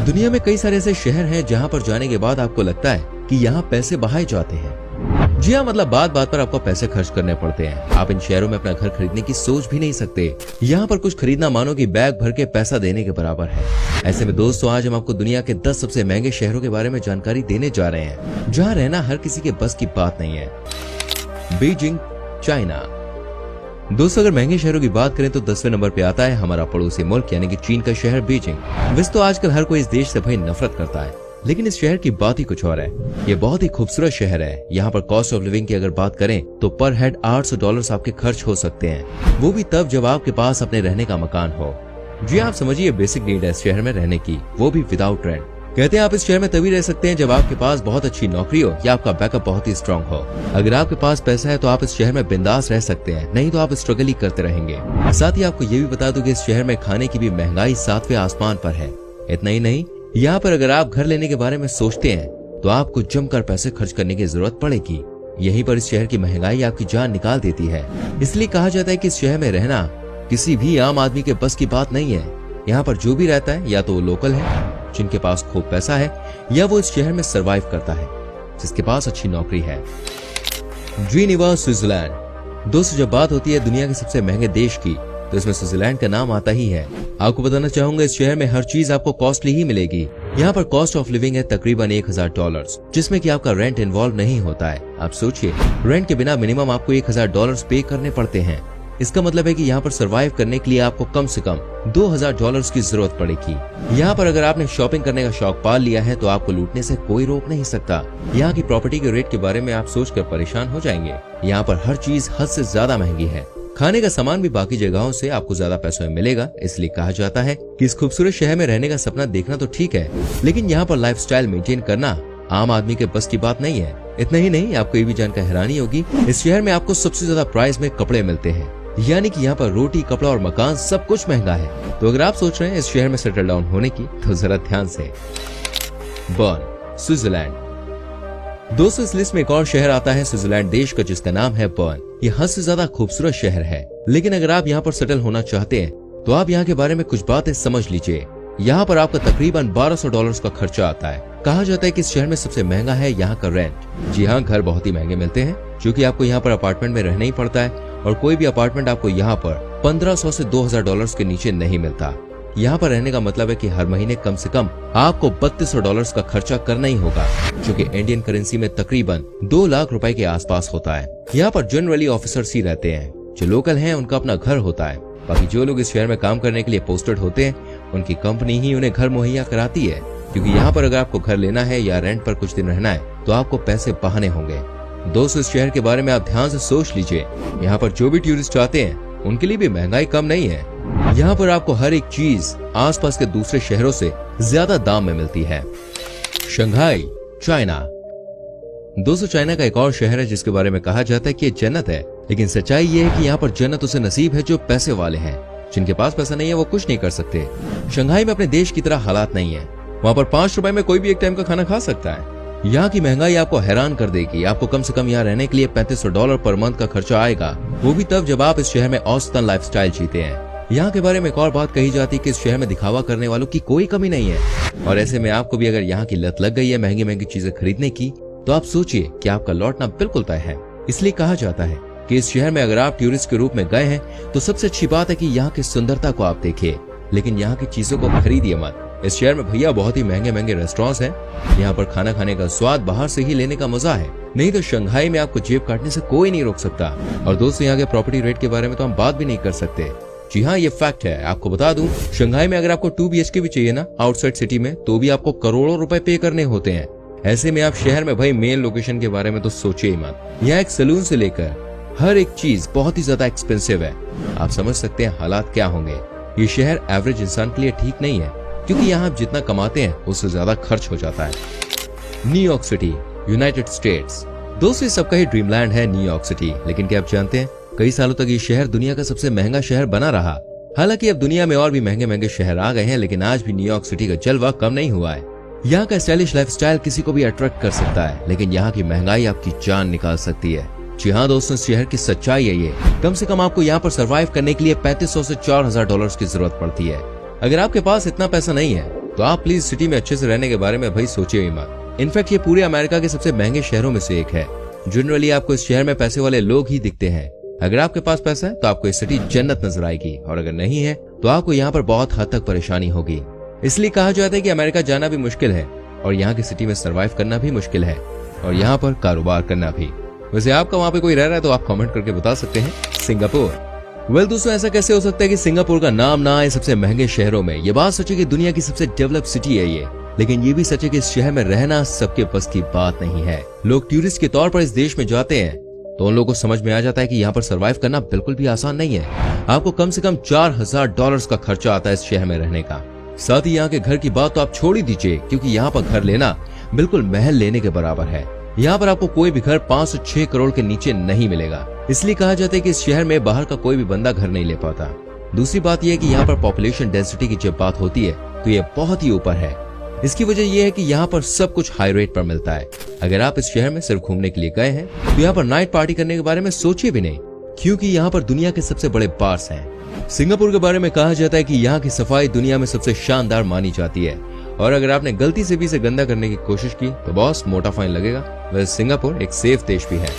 दुनिया में कई सारे ऐसे शहर हैं जहाँ पर जाने के बाद आपको लगता है कि यहाँ पैसे बहाए जाते हैं। जी हाँ, मतलब बात बात पर आपको पैसे खर्च करने पड़ते हैं। आप इन शहरों में अपना घर खरीदने की सोच भी नहीं सकते। यहाँ पर कुछ खरीदना मानो कि बैग भर के पैसा देने के बराबर है। ऐसे में दोस्तों, आज हम आपको दुनिया के 10 सबसे महंगे शहरों के बारे में जानकारी देने जा रहे हैं, जहाँ रहना हर किसी के बस की बात नहीं है। Beijing, China. दोस्तों, अगर महंगे शहरों की बात करें तो 10वें नंबर पे आता है हमारा पड़ोसी मुल्क यानी कि चीन का शहर बीजिंग। वैसे तो आजकल हर कोई इस देश से भाई नफरत करता है, लेकिन इस शहर की बात ही कुछ और है। ये बहुत ही खूबसूरत शहर है। यहाँ पर कॉस्ट ऑफ लिविंग की अगर बात करें तो पर हेड $800 आपके खर्च हो सकते हैं, वो भी तब जब आपके पास अपने रहने का मकान हो। जी आप समझिए, बेसिक नीड है इस शहर में रहने की, वो भी विदाउट रेंट। कहते हैं आप इस शहर में तभी रह सकते हैं जब आपके पास बहुत अच्छी नौकरी हो या आपका बैकअप बहुत ही स्ट्रांग हो। अगर आपके पास पैसा है तो आप इस शहर में बिंदास रह सकते हैं, नहीं तो आप स्ट्रगल ही करते रहेंगे। साथ ही आपको ये भी बता दूं कि इस शहर में खाने की भी महंगाई 7वें आसमान पर है। इतना ही नहीं, यहाँ पर अगर आप घर लेने के बारे में सोचते हैं तो आपको जमकर पैसे खर्च करने की जरूरत पड़ेगी। यहीं पर इस शहर की महंगाई आपकी जान निकाल देती है। इसलिए कहा जाता है कि इस शहर में रहना किसी भी आम आदमी के बस की बात नहीं है। यहाँ पर जो भी रहता है या तो वो लोकल है जिनके पास खूब पैसा है, या वो इस शहर में सरवाइव करता है जिसके पास अच्छी नौकरी है। Geneva, Switzerland. दोस्तों, जब बात होती है दुनिया के सबसे महंगे देश की तो इसमें स्विट्जरलैंड का नाम आता ही है। आपको बताना चाहूंगा, इस शहर में हर चीज आपको कॉस्टली ही मिलेगी। यहाँ पर कॉस्ट ऑफ लिविंग है तकरीबन $1000, जिसमें कि आपका रेंट इन्वॉल्व नहीं होता है। आप सोचिए, रेंट के बिना मिनिमम आपको $1000 पे करने पड़ते हैं। इसका मतलब है कि यहाँ पर सरवाइव करने के लिए आपको कम से कम $2000 की जरूरत पड़ेगी। यहाँ पर अगर आपने शॉपिंग करने का शौक पाल लिया है तो आपको लूटने से कोई रोक नहीं सकता। यहाँ की प्रॉपर्टी के रेट के बारे में आप सोचकर परेशान हो जाएंगे। यहाँ पर हर चीज हद से ज्यादा महंगी है। खाने का सामान भी बाकी जगहों से आपको ज्यादा पैसों में मिलेगा। इसलिए कहा जाता है कि इस खूबसूरत शहर में रहने का सपना देखना तो ठीक है, लेकिन यहाँ पर लाइफस्टाइल मेंटेन करना आम आदमी के बस की बात नहीं है। इतना ही नहीं, आपको ये भी जानकर हैरानी होगी, इस शहर में आपको सबसे ज्यादा प्राइस में कपड़े मिलते हैं। यानी कि यहाँ पर रोटी, कपड़ा और मकान सब कुछ महंगा है। तो अगर आप सोच रहे हैं इस शहर में सेटल डाउन होने की तो जरा ध्यान से। Burn, Switzerland. दोस्तों, इस लिस्ट में एक और शहर आता है स्विट्जरलैंड देश का, जिसका नाम है बर्न। ये हद से ज्यादा खूबसूरत शहर है, लेकिन अगर आप यहाँ पर सेटल होना चाहते हैं तो आप यहाँ के बारे में कुछ बातें समझ लीजिए। यहाँ पर आपका तकरीबन $1200 का खर्चा आता है। कहा जाता है कि इस शहर में सबसे महंगा है यहाँ का रेंट। जी हाँ, घर बहुत ही महंगे मिलते हैं, क्योंकि आपको यहाँ पर अपार्टमेंट में रहना ही पड़ता है, और कोई भी अपार्टमेंट आपको यहाँ पर $1500 से $2000 के नीचे नहीं मिलता। यहाँ पर रहने का मतलब है कि हर महीने कम से कम आपको $3200 का खर्चा करना ही होगा, जो कि इंडियन करेंसी में तकरीबन 2 लाख रुपए के आसपास होता है। यहाँ पर जनरली ऑफिसर्स ही रहते हैं। जो लोकल हैं उनका अपना घर होता है। बाकी जो लोग इस शहर में काम करने के लिए पोस्टेड होते हैं, उनकी कंपनी ही उन्हें घर मुहैया कराती है। क्योंकि यहाँ पर अगर आपको घर लेना है या रेंट पर कुछ दिन रहना है तो आपको पैसे बहाने होंगे। दोस्तों, इस शहर के बारे में आप ध्यान से सोच लीजिए। यहाँ पर जो भी टूरिस्ट आते हैं उनके लिए भी महंगाई कम नहीं है। यहाँ पर आपको हर एक चीज आसपास के दूसरे शहरों से ज्यादा दाम में मिलती है। Shanghai, China. दोस्तों, चाइना का एक और शहर है जिसके बारे में कहा जाता है कि ये जन्नत है, लेकिन सच्चाई ये है कि यहाँ पर जन्नत उसे नसीब है जो पैसे वाले हैं। जिनके पास पैसा नहीं है वो कुछ नहीं कर सकते। शंघाई में अपने देश की तरह हालात नहीं है। वहाँ पर ₹5 में कोई भी एक टाइम का खाना खा सकता है। यहाँ की महंगाई आपको हैरान कर देगी। आपको कम से कम यहाँ रहने के लिए $3500 पर मंथ का खर्चा आएगा, वो भी तब जब आप इस शहर में औसतन लाइफस्टाइल जीते हैं। यहाँ के बारे में एक और बात कही जाती है कि इस शहर में दिखावा करने वालों की कोई कमी नहीं है। और ऐसे में आपको भी अगर यहाँ की लत लग गई है महंगी महंगी चीजें खरीदने की, तो आप सोचिए कि आपका लौटना बिल्कुल तय है। इसलिए कहा जाता है कि इस शहर में अगर आप टूरिस्ट के रूप में गए हैं तो सबसे अच्छी बात है कि यहाँ की सुंदरता को आप देखिए, लेकिन यहाँ की चीजों को खरीदिए मत। इस शहर में भैया बहुत ही महंगे महंगे रेस्टोरेंट्स हैं। यहाँ पर खाना खाने का स्वाद बाहर से ही लेने का मजा है, नहीं तो शंघाई में आपको जेब काटने से कोई नहीं रोक सकता। और दोस्तों, यहाँ के प्रॉपर्टी रेट के बारे में तो हम बात भी नहीं कर सकते। जी हाँ, ये फैक्ट है। आपको बता दूं, शंघाई में अगर आपको 2 BHK भी चाहिए ना आउटसाइड सिटी में, तो भी आपको करोड़ों रुपए पे करने होते हैं। ऐसे में आप शहर में भाई मेन लोकेशन के बारे में तो सोचिए ही मत। यहाँ एक सैलून से लेकर हर एक चीज बहुत ही ज्यादा एक्सपेंसिव है। आप समझ सकते हैं हालात क्या होंगे। ये शहर एवरेज इंसान के लिए ठीक नहीं है, क्योंकि यहाँ आप जितना कमाते हैं उससे ज्यादा खर्च हो जाता है। New York city, United states. दोस्तों, सबका ही ड्रीमलैंड है न्यूयॉर्क सिटी, लेकिन क्या आप जानते हैं कई सालों तक ये शहर दुनिया का सबसे महंगा शहर बना रहा। हालांकि अब दुनिया में और भी महंगे महंगे शहर आ गए हैं, लेकिन आज भी न्यूयॉर्क सिटी का जलवा कम नहीं हुआ है। यहाँ का स्टाइलिश लाइफस्टाइल किसी को भी अट्रैक्ट कर सकता है, लेकिन यहाँ की महंगाई आपकी जान निकाल सकती है। जी हाँ दोस्तों, इस शहर की सच्चाई है ये। कम से कम आपको यहाँ पर सरवाइव करने के लिए $3500 से $4000 की जरूरत पड़ती है। अगर आपके पास इतना पैसा नहीं है तो आप प्लीज सिटी में अच्छे से रहने के बारे में भाई सोचिए ही मत। इनफैक्ट ये पूरे अमेरिका के सबसे महंगे शहरों में से एक है। जनरली आपको इस शहर में पैसे वाले लोग ही दिखते हैं। अगर आपके पास पैसा है तो आपको ये सिटी जन्नत नजर आएगी, और अगर नहीं है तो आपको यहाँ पर बहुत हद तक परेशानी होगी। इसलिए कहा जाता है कि अमेरिका जाना भी मुश्किल है और यहाँ की सिटी में सरवाइव करना भी मुश्किल है, और यहाँ पर कारोबार करना भी। वैसे आपका वहाँ पे कोई रह रहा है तो आप कमेंट करके बता सकते हैं। सिंगापुर। वेल दोस्तों, ऐसा कैसे हो सकता है कि सिंगापुर का नाम ना आए सबसे महंगे शहरों में। ये बात सच है कि दुनिया की सबसे डेवलप सिटी है ये, लेकिन ये भी सच है कि इस शहर में रहना सबके बस की बात नहीं है। लोग टूरिस्ट के तौर पर इस देश में जाते हैं तो उन लोगों को समझ में आ जाता है कि यहाँ पर सरवाइव करना बिल्कुल भी आसान नहीं है। आपको कम से कम $4000 का खर्चा आता है इस शहर में रहने का। साथ ही यहाँ के घर की बात तो आप छोड़ ही दीजिए, क्योंकि यहाँ पर घर लेना बिल्कुल महल लेने के बराबर है। यहाँ पर आपको कोई भी घर 5 से 6 करोड़ के नीचे नहीं मिलेगा। इसलिए कहा जाता है कि इस शहर में बाहर का कोई भी बंदा घर नहीं ले पाता। दूसरी बात यह है कि यहाँ पर पॉपुलेशन डेंसिटी की जब बात होती है तो ये बहुत ही ऊपर है। इसकी वजह यह है कि यहाँ पर सब कुछ हाई रेट पर मिलता है। अगर आप इस शहर में सिर्फ घूमने के लिए गए हैं तो यहाँ पर नाइट पार्टी करने के बारे में सोचिए भी नहीं, क्योंकि यहाँ पर दुनिया के सबसे बड़े बार्स हैं। सिंगापुर के बारे में कहा जाता है कि यहाँ की सफाई दुनिया में सबसे शानदार मानी जाती है, और अगर आपने गलती से भी इसे गंदा करने की कोशिश की तो बॉस मोटा फाइन लगेगा। वैसे सिंगापुर एक सेफ देश भी है।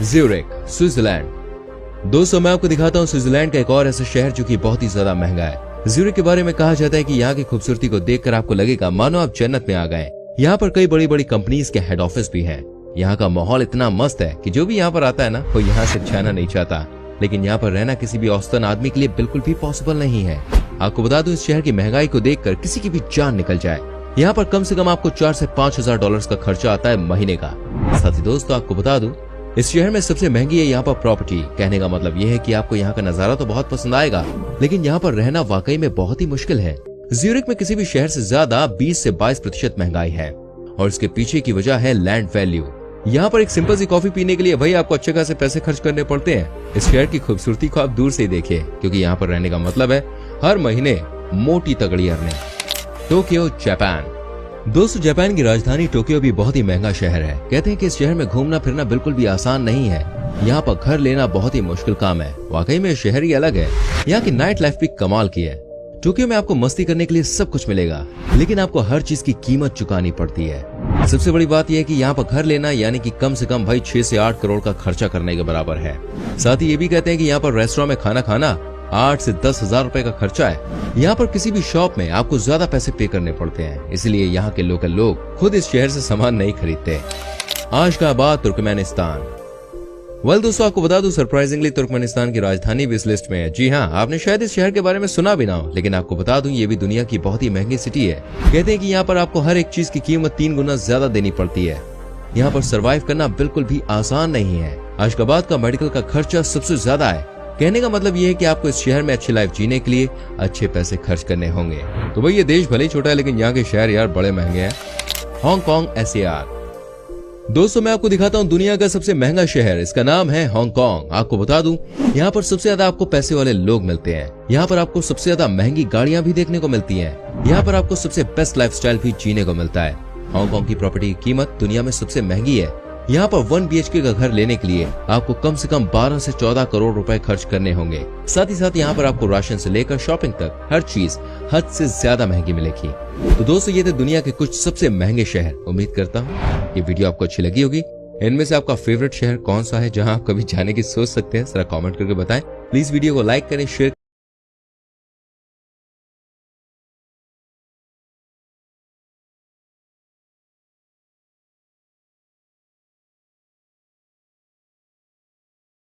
Zurich, Switzerland. दोस्तों, मैं आपको दिखाता हूँ स्विट्जरलैंड का एक और ऐसा शहर जो कि बहुत ही ज्यादा महंगा है। ज्यूरिख के बारे में कहा जाता है कि यहाँ की खूबसूरती को देखकर आपको लगेगा मानो आप जन्नत में आ गए। यहाँ पर कई बड़ी बड़ी कंपनीज के हेड ऑफिस भी हैं। यहाँ का माहौल इतना मस्त है कि जो भी यहाँ पर आता है ना, वो यहाँ से जाना नहीं चाहता। लेकिन यहाँ पर रहना किसी भी औसतन आदमी के लिए बिल्कुल भी पॉसिबल नहीं है। आपको बता दूं, इस शहर की महंगाई को देखकर किसी की भी जान निकल जाए। यहाँ पर कम से कम आपको $4 से $5000 का खर्चा आता है महीने का। साथ ही दोस्तों, आपको बता दूं, इस शहर में सबसे महंगी है यहाँ पर प्रॉपर्टी। कहने का मतलब यह है कि आपको यहाँ का नजारा तो बहुत पसंद आएगा, लेकिन यहाँ पर रहना वाकई में बहुत ही मुश्किल है। ज्यूरिख में किसी भी शहर से ज्यादा 20 से 22% महंगाई है, और इसके पीछे की वजह है लैंड वैल्यू। यहाँ पर एक सिंपल सी कॉफी पीने के लिए भाई आपको अच्छे खासे पैसे खर्च करने पड़ते हैं। इस शहर की खूबसूरती को आप दूर से ही देखिए, क्योंकि यहाँ पर रहने का मतलब है हर महीने मोटी तगड़ी अर्निंग। Tokyo, Japan. दोस्तों, जापान की राजधानी टोक्यो भी बहुत ही महंगा शहर है। कहते हैं कि इस शहर में घूमना फिरना बिल्कुल भी आसान नहीं है। यहाँ पर घर लेना बहुत ही मुश्किल काम है। वाकई में शहर ही अलग है। यहाँ की नाइट लाइफ भी कमाल की है। टोक्यो में आपको मस्ती करने के लिए सब कुछ मिलेगा, लेकिन आपको हर चीज की कीमत चुकानी पड़ती है। सबसे बड़ी बात यह है कि यहाँ पर घर लेना यानी कि कम से कम भाई 6 से 8 करोड़ का खर्चा करने के बराबर है। साथ ही ये भी कहते हैं कि यहाँ पर रेस्टोरेंट में खाना खाना 8 से 10 हजार रुपए का खर्चा है। यहाँ पर किसी भी शॉप में आपको ज्यादा पैसे पे करने पड़ते हैं, इसलिए यहाँ के लोकल लोग खुद इस शहर से सामान नहीं खरीदते। आशगाबाद, तुर्कमेनिस्तान। वेल दोस्तों, आपको बता दूं, सरप्राइजिंगली तुर्कमेनिस्तान की राजधानी भी इस लिस्ट में है। जी हाँ, आपने शायद इस शहर के बारे में सुना भी ना हो, लेकिन आपको बता दूं ये भी दुनिया की बहुत ही महंगी सिटी है। कहते हैं कि यहाँ पर आपको हर एक चीज की कीमत 3 गुना ज्यादा देनी पड़ती है। यहाँ पर सरवाइव करना बिल्कुल भी आसान नहीं है। आशगाबाद का मेडिकल का खर्चा सबसे ज्यादा है। कहने का मतलब ये है कि आपको इस शहर में अच्छी लाइफ जीने के लिए अच्छे पैसे खर्च करने होंगे। तो भाई ये देश भले ही छोटा है, लेकिन यहाँ के शहर यार बड़े महंगे हैं। Hong Kong, SAR। दोस्तों, मैं आपको दिखाता हूँ दुनिया का सबसे महंगा शहर। इसका नाम है हांगकांग। आपको बता दूं, यहाँ पर सबसे ज्यादा आपको पैसे वाले लोग मिलते हैं। यहाँ पर आपको सबसे ज्यादा महंगी गाड़ियां भी देखने को मिलती हैं। यहाँ पर आपको सबसे बेस्ट लाइफस्टाइल भी जीने को मिलता है। हांगकांग की प्रॉपर्टी की कीमत दुनिया में सबसे महंगी है। यहाँ पर 1 BHK का घर लेने के लिए आपको कम से कम 12 से 14 करोड़ रुपए खर्च करने होंगे। साथ ही साथ यहाँ पर आपको राशन से लेकर शॉपिंग तक हर चीज हद से ज्यादा महंगी मिलेगी। तो दोस्तों, ये थे दुनिया के कुछ सबसे महंगे शहर। उम्मीद करता हूँ ये वीडियो आपको अच्छी लगी होगी। इनमें से आपका फेवरेट शहर कौन सा है जहाँ आप कभी जाने की सोच सकते हैं, जरा कमेंट करके बताएं। प्लीज वीडियो को लाइक करें, शेयर